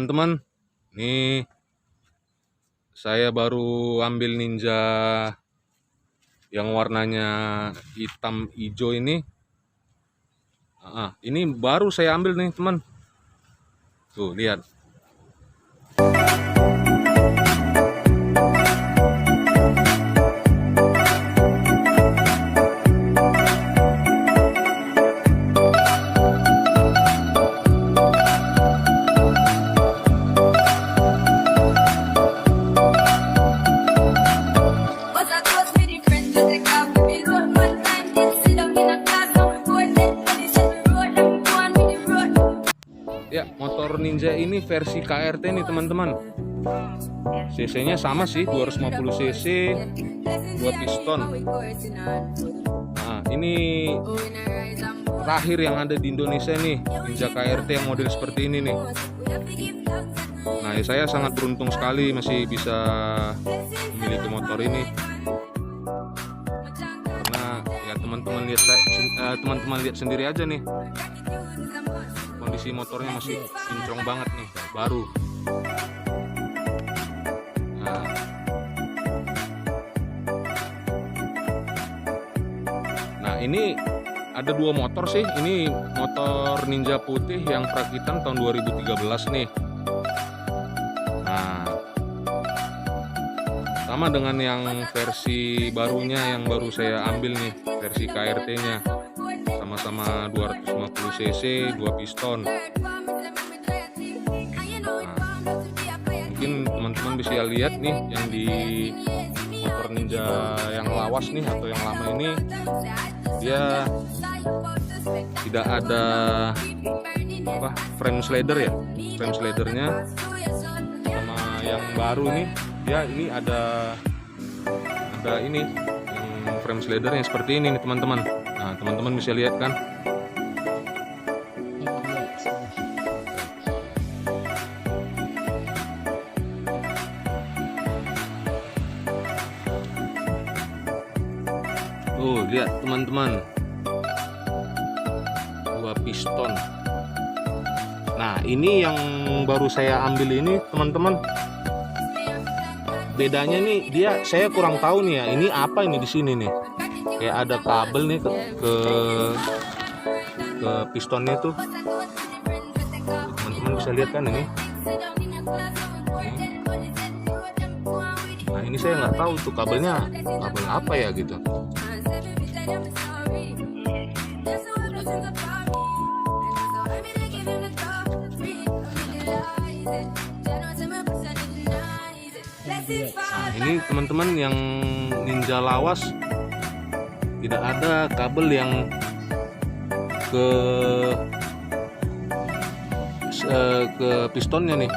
teman-teman, nih saya baru ambil Ninja yang warnanya hitam hijau ini. Ini baru saya ambil nih teman. Tuh lihat. Ya, motor Ninja ini versi KRT nih teman-teman. CC-nya sama sih, 250 cc, 2 piston. Nah, ini terakhir yang ada di Indonesia nih, Ninja KRT yang model seperti ini nih. Nah, saya sangat beruntung sekali masih bisa memiliki motor ini. Karena ya teman-teman lihat sendiri aja nih. Kondisi motornya masih kinclong banget nih, baru. Nah, ini ada dua motor sih. Ini motor Ninja putih yang perakitan tahun 2013 nih. Nah, sama dengan yang versi barunya yang baru saya ambil nih, versi KRT-nya. Sama-sama 250 cc, 2 piston. Nah, mungkin teman-teman bisa lihat nih yang di motor Ninja yang lawas nih atau yang lama ini, dia tidak ada frame slider ya. Frame slidernya sama yang baru nih, dia ini ada ini yang frame slidernya seperti ini nih teman-teman. Nah, teman-teman bisa lihat kan? Tuh, lihat teman-teman. 2 piston. Nah, ini yang baru saya ambil ini, teman-teman. Bedanya nih, saya kurang tahu nih ya. Ini apa ini di sini nih? Kayak ada kabel nih ke pistonnya tuh. Teman-teman bisa lihat kan ini. Nah, ini saya nggak tahu tuh kabelnya kabel apa ya gitu. Nah, ini teman-teman yang Ninja lawas tidak ada kabel yang ke pistonnya nih,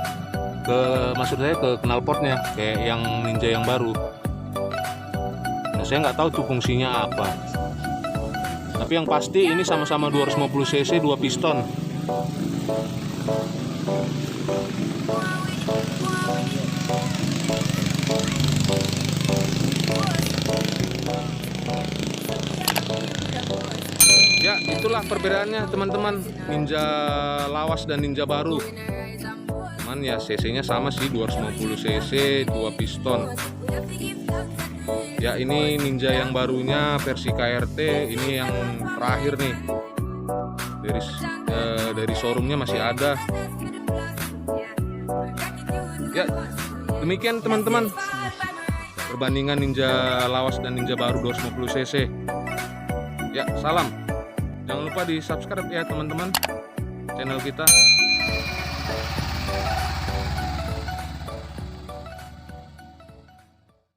maksud saya ke knalpotnya kayak yang Ninja yang baru. Nah, saya nggak tahu tuh fungsinya apa, tapi yang pasti ini sama-sama 250 cc 2 piston. Ya, itulah perbedaannya teman-teman, Ninja lawas dan Ninja baru. Cuman ya cc-nya sama sih, 250 cc 2 piston. Ya, ini Ninja yang barunya versi KRT, ini yang terakhir nih. Dari showroomnya masih ada. Ya, demikian teman-teman perbandingan Ninja lawas dan Ninja baru 250 cc. Ya, salam. Jangan lupa di subscribe ya teman-teman channel kita.